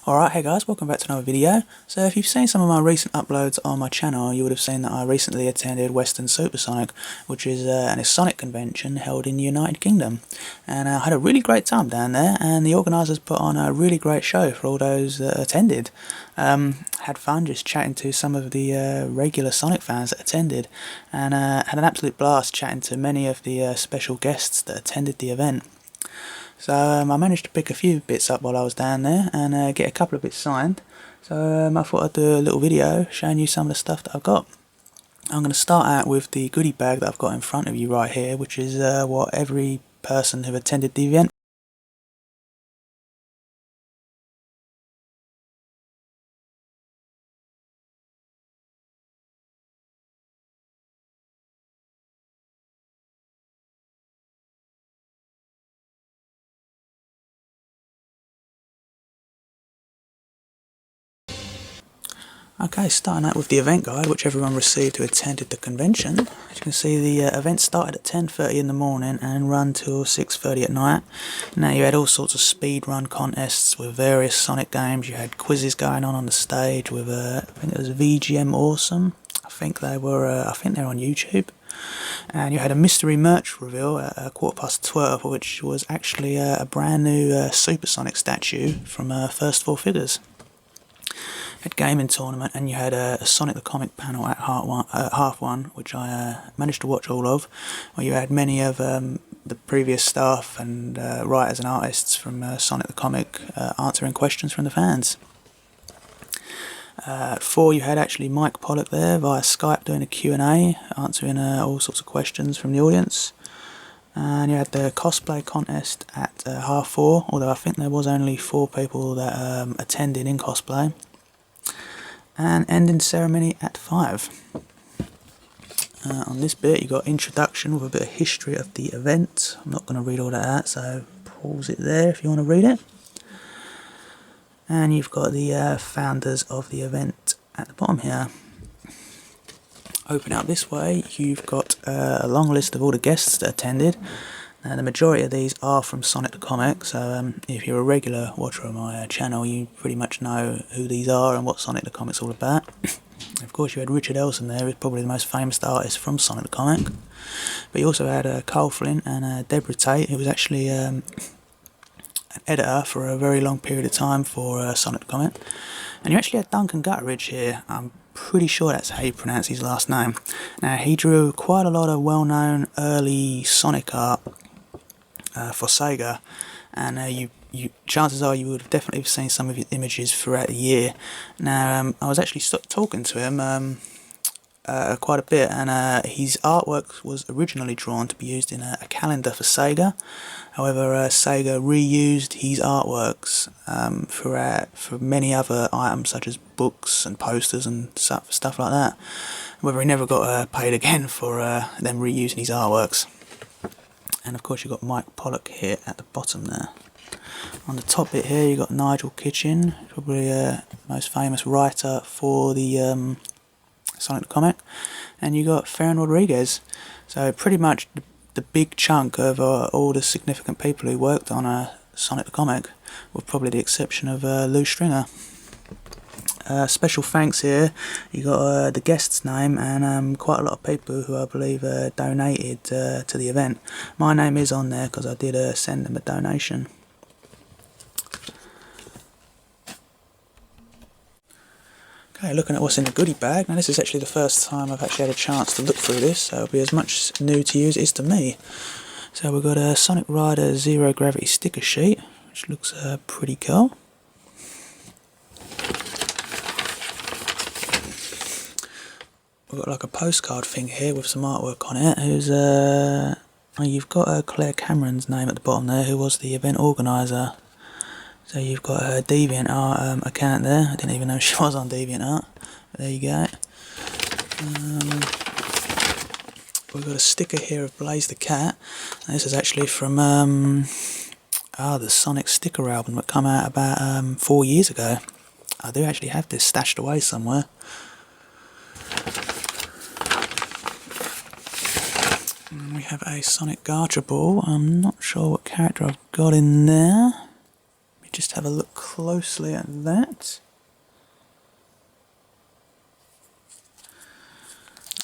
Alright, hey guys, welcome back to another video. So if you've seen some of my recent uploads on my channel, you would have seen that I recently attended Weston Super Sonic, which is a Sonic convention held in the United Kingdom. And I had a really great time down there, and the organisers put on a really great show for all those that attended. Had fun just chatting to some of the regular Sonic fans that attended, and had an absolute blast chatting to many of the special guests that attended the event. So I managed to pick a few bits up while I was down there and get a couple of bits signed. So I thought I'd do a little video showing you some of the stuff that I've got. I'm going to start out with the goodie bag that I've got in front of you right here, which is what every person who attended the event Okay, starting out with the event guide, which everyone received who attended the convention. As you can see, the event started at 10:30 in the morning and run till 6:30 at night. Now you had all sorts of speed run contests with various Sonic games. You had quizzes going on the stage with I think it was VGM Awesome. I think they're on YouTube. And you had a mystery merch reveal at 12:15, which was actually a brand new Super Sonic statue from First Four Figures. Had gaming tournament, and you had a Sonic the Comic panel at half one, which I managed to watch all of, where you had many of the previous staff and writers and artists from Sonic the Comic answering questions from the fans. At 4 you had actually Mike Pollock there via Skype doing a Q&A, answering all sorts of questions from the audience. And you had the cosplay contest at 4:30, although I think there was only 4 people that attended in cosplay. And ending ceremony at 5. On this bit you got introduction with a bit of history of the event. I'm not going to read all that out, so pause it there if you want to read it. And you've got the founders of the event at the bottom here. Open out this way, you've got a long list of all the guests that attended. Now the majority of these are from Sonic the Comic, so if you're a regular watcher of my channel, you pretty much know who these are and what Sonic the Comic's all about. Of course you had Richard Elson there, who's probably the most famous artist from Sonic the Comic. But you also had Cole Flint and Deborah Tate, who was actually an editor for a very long period of time for Sonic the Comic. And you actually had Duncan Gutteridge here. I'm pretty sure that's how you pronounce his last name. Now he drew quite a lot of well-known early Sonic art for Sega, and chances are you would have definitely seen some of his images throughout the year. Now I was actually talking to him quite a bit, and his artwork was originally drawn to be used in a calendar for Sega. However, Sega reused his artworks for many other items such as books and posters and stuff like that. However, he never got paid again for them reusing his artworks. And of course you've got Mike Pollock here at the bottom there. On the top bit here you've got Nigel Kitchen, probably the most famous writer for the Sonic the Comic. And you got Ferran Rodriguez. So pretty much the big chunk of all the significant people who worked on Sonic the Comic, with probably the exception of Lou Stringer. Special thanks here, you got the guest's name and quite a lot of people who I believe donated to the event. My name is on there because I did send them a donation. Okay, looking at what's in the goodie bag. Now this is actually the first time I've actually had a chance to look through this, so it'll be as much new to you as it is to me. So we've got a Sonic Rider Zero Gravity sticker sheet, which looks pretty cool. We've got like a postcard thing here with some artwork on it. You've got Claire Cameron's name at the bottom there, who was the event organiser. So you've got her DeviantArt account there. I didn't even know she was on DeviantArt. But there you go. We've got a sticker here of Blaze the Cat. And this is actually from the Sonic sticker album that came out about 4 years ago. I do actually have this stashed away somewhere. We have a Sonic Garter Ball. I'm not sure what character I've got in there. Let me just have a look closely at that.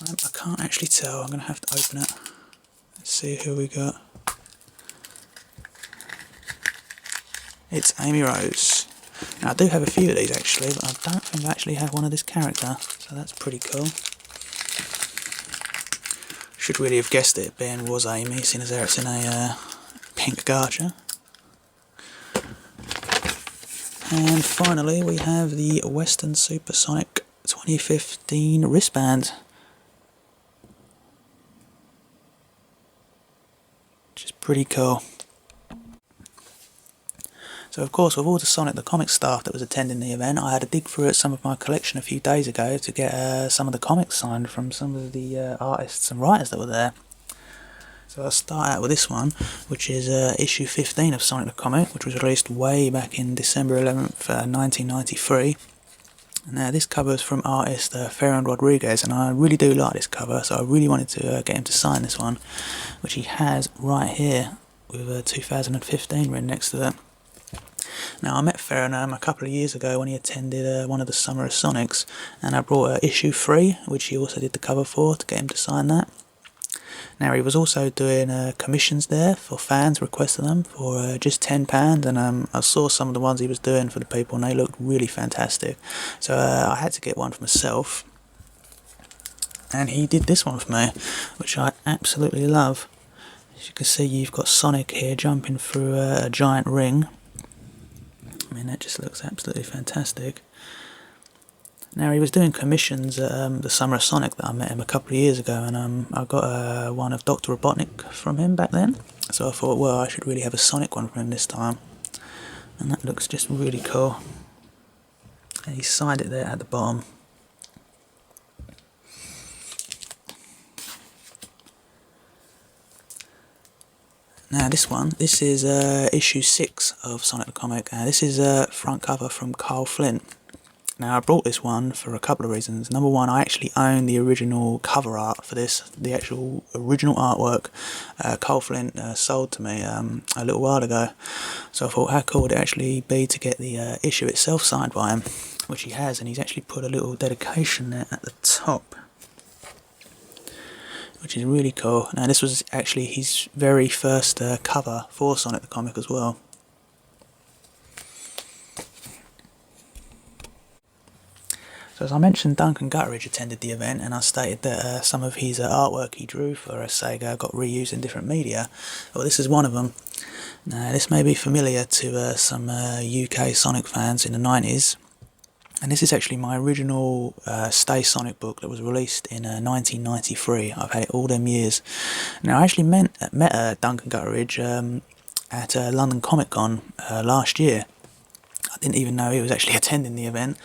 I can't actually tell, I'm going to have to open it. Let's see who we got. It's Amy Rose. Now I do have a few of these actually, but I don't think I actually have one of this character, so that's pretty cool. Should really have guessed it being was Amy, seeing as there it's in a pink gacha. And finally we have the Weston Super Sonic 2015 wristband, which is pretty cool. So of course, with all the Sonic the Comic staff that was attending the event, I had to dig through some of my collection a few days ago to get some of the comics signed from some of the artists and writers that were there. So I'll start out with this one, which is issue 15 of Sonic the Comic, which was released way back in December 11th, 1993. Now this cover is from artist Ferran Rodriguez, and I really do like this cover, so I really wanted to get him to sign this one, which he has right here with 2015 written next to it. Now I met Ferran a couple of years ago when he attended one of the Summer of Sonics, and I brought issue 3, which he also did the cover for, to get him to sign that. Now he was also doing commissions there for fans, requesting them for just £10, and I saw some of the ones he was doing for the people and they looked really fantastic. So I had to get one for myself, and he did this one for me, which I absolutely love. As you can see, you've got Sonic here jumping through a giant ring. I mean, that just looks absolutely fantastic. Now he was doing commissions at the Summer of Sonic that I met him a couple of years ago, and I got one of Dr. Robotnik from him back then. So I thought, well, I should really have a Sonic one from him this time. And that looks just really cool. And he signed it there at the bottom. Now this is issue 6 of Sonic the Comic. This is a front cover from Carl Flint. Now I brought this one for a couple of reasons. Number one, I actually own the original cover art for this, the actual original artwork. Carl Flint sold to me a little while ago. So I thought, how cool would it actually be to get the issue itself signed by him, which he has, and he's actually put a little dedication there at the top, which is really cool. Now this was actually his very first cover for Sonic the Comic as well. So as I mentioned, Duncan Gutteridge attended the event, and I stated that some of his artwork he drew for Sega got reused in different media. Well, this is one of them. Now this may be familiar to some UK Sonic fans in the 90s. And this is actually my original Stay Sonic book that was released in 1993. I've had it all them years. Now I actually met Duncan Gutteridge at London Comic Con last year. I didn't even know he was actually attending the event.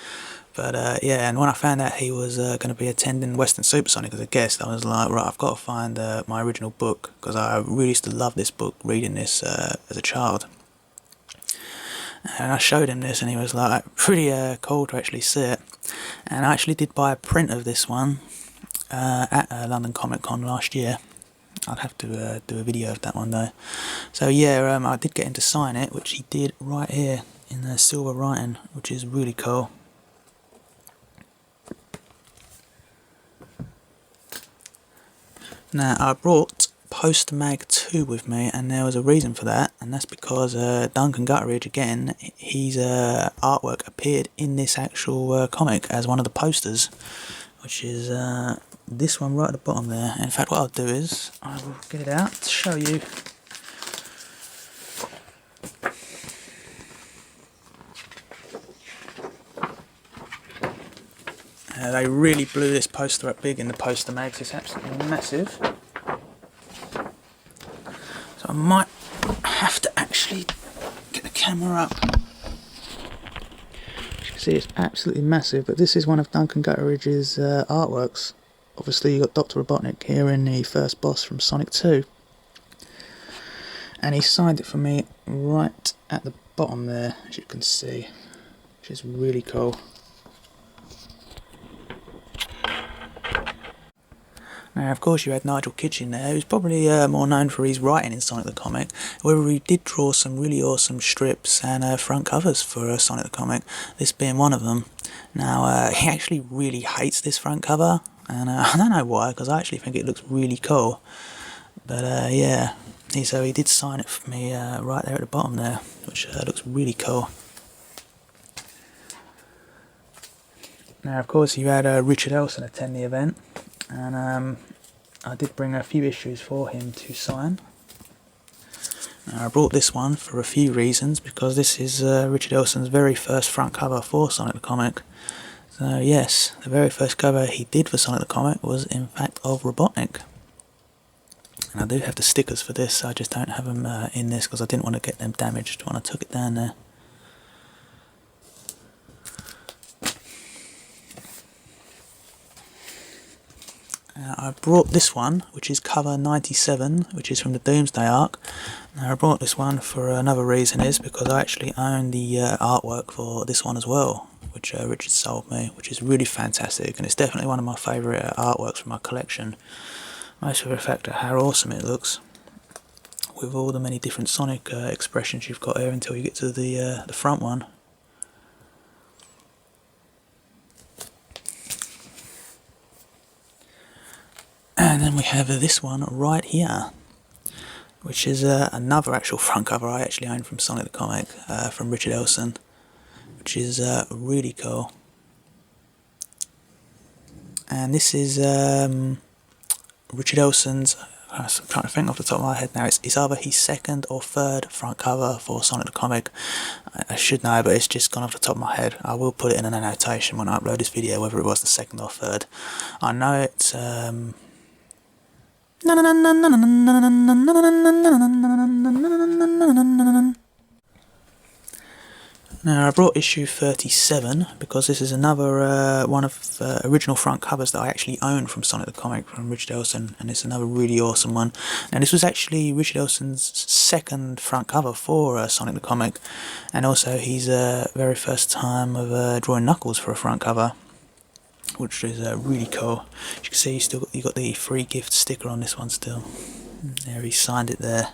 But yeah, and when I found out he was going to be attending Weston Super Sonic as a guest, I was like, right, I've got to find my original book, because I really used to love this book, reading this as a child. And I showed him this, and he was like, pretty cool to actually see it. And I actually did buy a print of this one at London Comic Con last year. I'd have to do a video of that one though. So yeah, I did get him to sign it, which he did right here in the silver writing, which is really cool. Now I brought Post Mag 2 with me, and there was a reason for that, and that's because Duncan Gutteridge, again, his artwork appeared in this actual comic as one of the posters, which is this one right at the bottom there. In fact, what I'll do is I will get it out to show you. They really blew this poster up big in the poster mags. It's absolutely massive. So I might have to actually get the camera up. As you can see, it's absolutely massive, but this is one of Duncan Gutteridge's artworks. Obviously you got Dr. Robotnik here in the first boss from Sonic 2. And he signed it for me right at the bottom there, as you can see, which is really cool. Now, of course, you had Nigel Kitchen there, who's probably more known for his writing in Sonic the Comic. However, he did draw some really awesome strips and front covers for Sonic the Comic, this being one of them. Now, he actually really hates this front cover, and I don't know why, because I actually think it looks really cool. But yeah, so he did sign it for me right there at the bottom there, which looks really cool. Now, of course, you had Richard Elson attend the event, and I did bring a few issues for him to sign. Now, I brought this one for a few reasons, because this is Richard Elson's very first front cover for Sonic the Comic. So yes, the very first cover he did for Sonic the Comic was in fact of Robotnik. And I do have the stickers for this, I just don't have them in this because I didn't want to get them damaged when I took it down there. I brought this one, which is cover 97, which is from the Doomsday arc. Now, I brought this one for another reason, is because I actually own the artwork for this one as well, which Richard sold me, which is really fantastic, and it's definitely one of my favourite artworks from my collection. Most for the fact of how awesome it looks, with all the many different Sonic expressions you've got here until you get to the front one. And then we have this one right here, which is another actual front cover I actually own from Sonic the Comic, from Richard Elson, which is really cool. And this is Richard Elson's, I'm trying to think off the top of my head now, it's either his second or third front cover for Sonic the Comic. I should know, but it's just gone off the top of my head. I will put it in an annotation when I upload this video, whether it was the second or third. I know it's Now, I brought issue 37 because this is another one of the original front covers that I actually own from Sonic the Comic, from Richard Elson, and it's another really awesome one. Now, this was actually Richard Elson's second front cover for Sonic the Comic, and also his very first time of drawing Knuckles for a front cover, which is really cool. As you can see, you got the free gift sticker on this one still. There, he signed it there.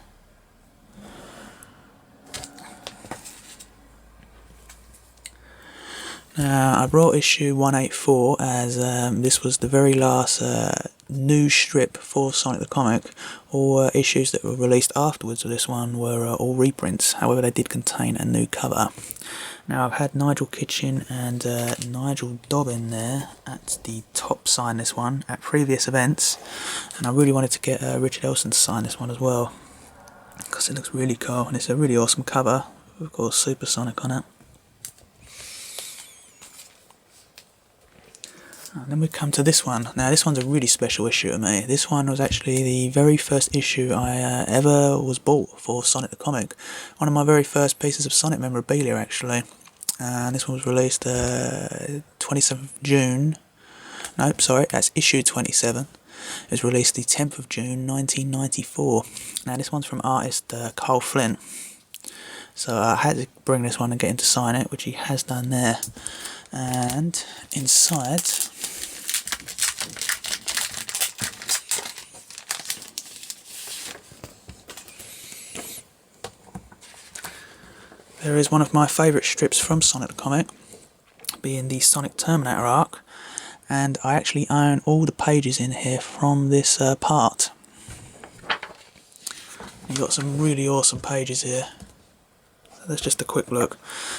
I brought issue 184 as this was the very last new strip for Sonic the Comic. All issues that were released afterwards of this one were all reprints, however they did contain a new cover. Now, I've had Nigel Kitchen and Nigel Dobbin there at the top sign this one at previous events, and I really wanted to get Richard Elson to sign this one as well, because it looks really cool and it's a really awesome cover, of course Super Sonic on it. And then we come to this one. Now, this one's a really special issue to me. This one was actually the very first issue I ever was bought for Sonic the Comic. One of my very first pieces of Sonic memorabilia, actually. And this one was released 27th June. Nope, sorry, that's issue 27. It was released the 10th of June 1994. Now, this one's from artist Carl Flint. So I had to bring this one and get him to sign it, which he has done there. And inside there is one of my favourite strips from Sonic the Comic, being the Sonic Terminator arc, and I actually own all the pages in here from this part. You've got some really awesome pages here. That's just a quick look.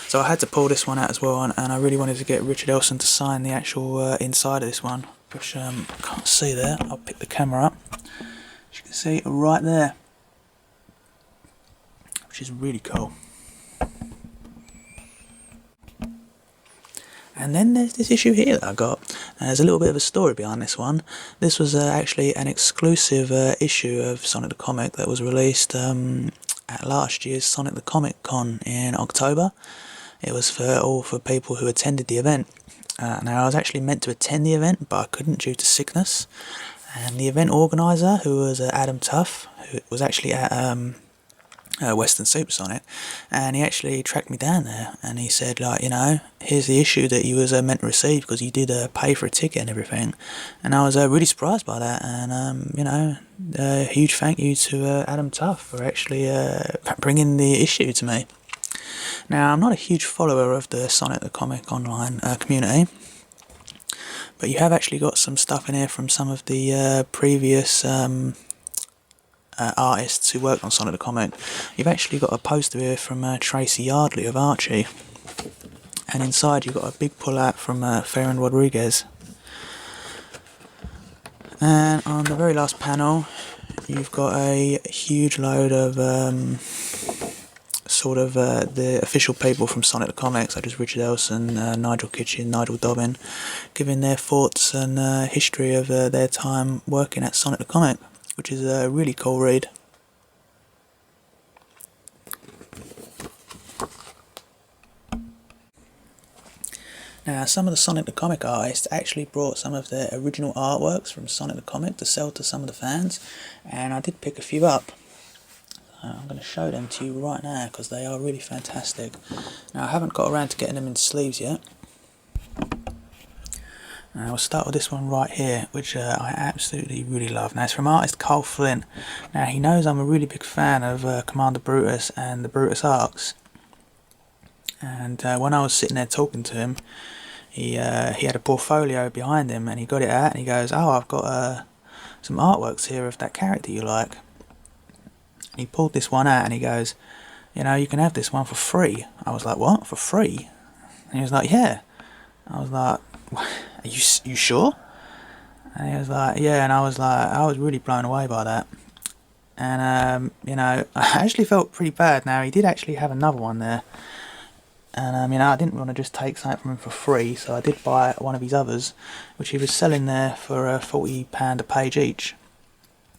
So I had to pull this one out as well, and I really wanted to get Richard Elson to sign the actual inside of this one, which I can't see there. I'll pick the camera up. As you can see right there, which is really cool. And then there's this issue here that I got. And there's a little bit of a story behind this one. This was actually an exclusive issue of Sonic the Comic that was released at last year's Sonic the Comic Con in October. It was for people who attended the event. Now, I was actually meant to attend the event, but I couldn't due to sickness. And the event organiser, who was Adam Tuff, who was actually at Weston Super Sonic, and he actually tracked me down there, and he said, like, you know, here's the issue that you was meant to receive, because you did pay for a ticket and everything. And I was really surprised by that, and you know, huge thank you to Adam Tuff for actually bringing the issue to me. Now, I'm not a huge follower of the Sonic the Comic online community, but you have actually got some stuff in here from some of the previous artists who worked on Sonic the Comic. You've actually got a poster here from Tracy Yardley of Archie, and inside you've got a big pull-out from Farron Rodriguez. And on the very last panel, you've got a huge load of the official people from Sonic the Comic, such as Richard Elson, Nigel Kitchen, Nigel Dobbin, giving their thoughts and history of their time working at Sonic the Comic, which is a really cool read. Now, some of the Sonic the Comic artists actually brought some of their original artworks from Sonic the Comic to sell to some of the fans, and I did pick a few up. I'm going to show them to you right now because they are really fantastic. Now, I haven't got around to getting them in sleeves yet. Now, we'll start with this one right here, which I absolutely really love. Now, it's from artist Cole Flint. Now, he knows I'm a really big fan of Commander Brutus and the Brutus arcs. And when I was sitting there talking to him, he had a portfolio behind him, and he got it out, and he goes, "Oh, I've got some artworks here of that character you like." And he pulled this one out, and he goes, "You know, you can have this one for free." I was like, "What? For free?" And he was like, "Yeah." I was like, "Are you sure?" And he was like, "Yeah." And I was really blown away by that. And you know, I actually felt pretty bad. Now, he did actually have another one there. And you know, I didn't want to just take something from him for free, so I did buy one of his others, which he was selling there for £40 a page each,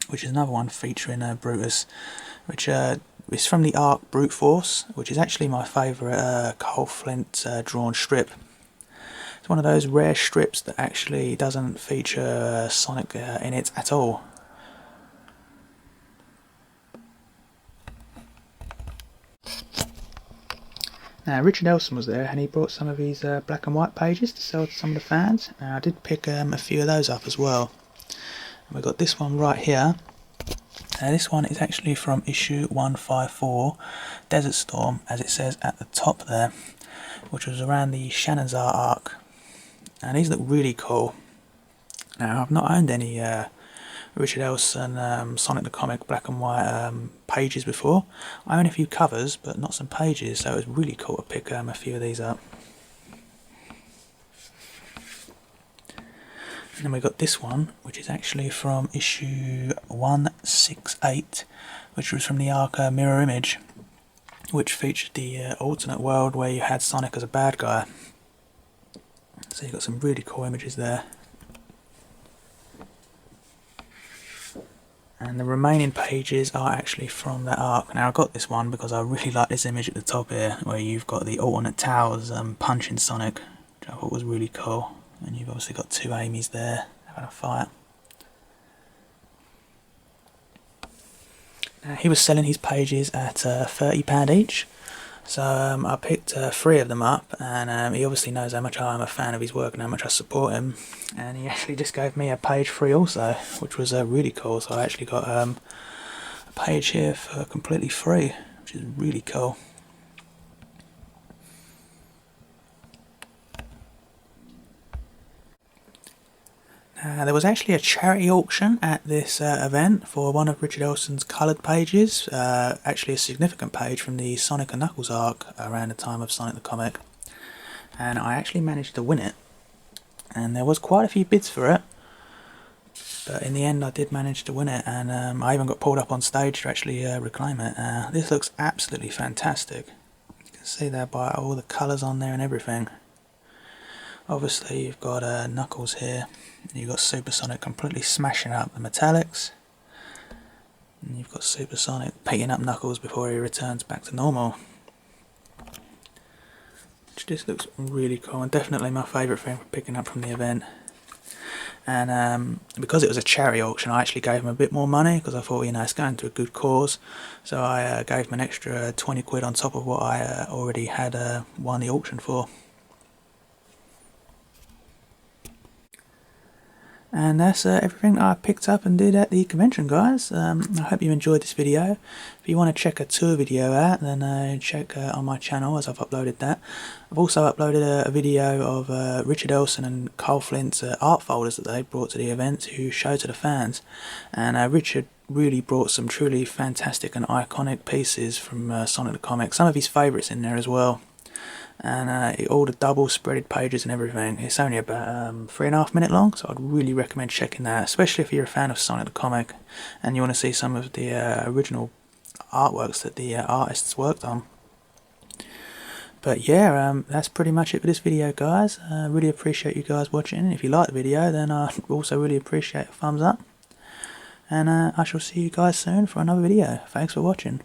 which is another one featuring Brutus, which is from the arc Brute Force, which is actually my favourite Cole Flint drawn strip. It's one of those rare strips that actually doesn't feature Sonic in it at all. Now, Richard Elson was there, and he brought some of his black and white pages to sell to some of the fans. I did pick a few of those up as well. And we've got this one right here. This one is actually from issue 154, Desert Storm, as it says at the top there, which was around the Shannonzar arc. And these look really cool. Now, I've not owned any Richard Elson Sonic the Comic black and white pages before. I own a few covers, but not some pages, so it was really cool to pick a few of these up. And then we got this one, which is actually from issue 168, which was from the arc Mirror Image, which featured the alternate world where you had Sonic as a bad guy. So you've got some really cool images there. And the remaining pages are actually from that arc. Now, I got this one because I really like this image at the top here, where you've got the alternate towers punching Sonic, which I thought was really cool. And you've obviously got two Amy's there having a fight. Now, he was selling his pages at £30 each. So I picked 3 of them up, and he obviously knows how much I'm a fan of his work and how much I support him. And he actually just gave me a page free also, which was really cool. So I actually got a page here for completely free, which is really cool. There was actually a charity auction at this event for one of Richard Elson's coloured pages, actually a significant page from the Sonic and Knuckles arc around the time of Sonic the Comic, and I actually managed to win it, and there was quite a few bids for it, but in the end I did manage to win it, and I even got pulled up on stage to actually reclaim it. This looks absolutely fantastic. You can see there by all the colours on there and everything. Obviously you've got Knuckles here, you've got Super Sonic completely smashing up the metallics, and you've got Super Sonic picking up Knuckles before he returns back to normal. Which just looks really cool, and definitely my favourite thing for picking up from the event. and because it was a charity auction, I actually gave him a bit more money because I thought, you know, it's going to a good cause. So I gave him an extra 20 quid on top of what I already had won the auction for. And that's everything that I picked up and did at the convention, guys. I hope you enjoyed this video. If you want to check a tour video out, then check on my channel, as I've uploaded that. I've also uploaded a video of Richard Elson and Carl Flint's art folders that they brought to the event to show to the fans. And Richard really brought some truly fantastic and iconic pieces from Sonic the Comic. Some of his favourites in there as well. And all the double spreaded pages and everything. It's only about 3.5 minutes long, so I'd really recommend checking that, especially if you're a fan of Sonic the Comic and you want to see some of the original artworks that the artists worked on. But yeah, that's pretty much it for this video, guys. Really appreciate you guys watching. If you like the video, then I also really appreciate a thumbs up. And I shall see you guys soon for another video. Thanks for watching.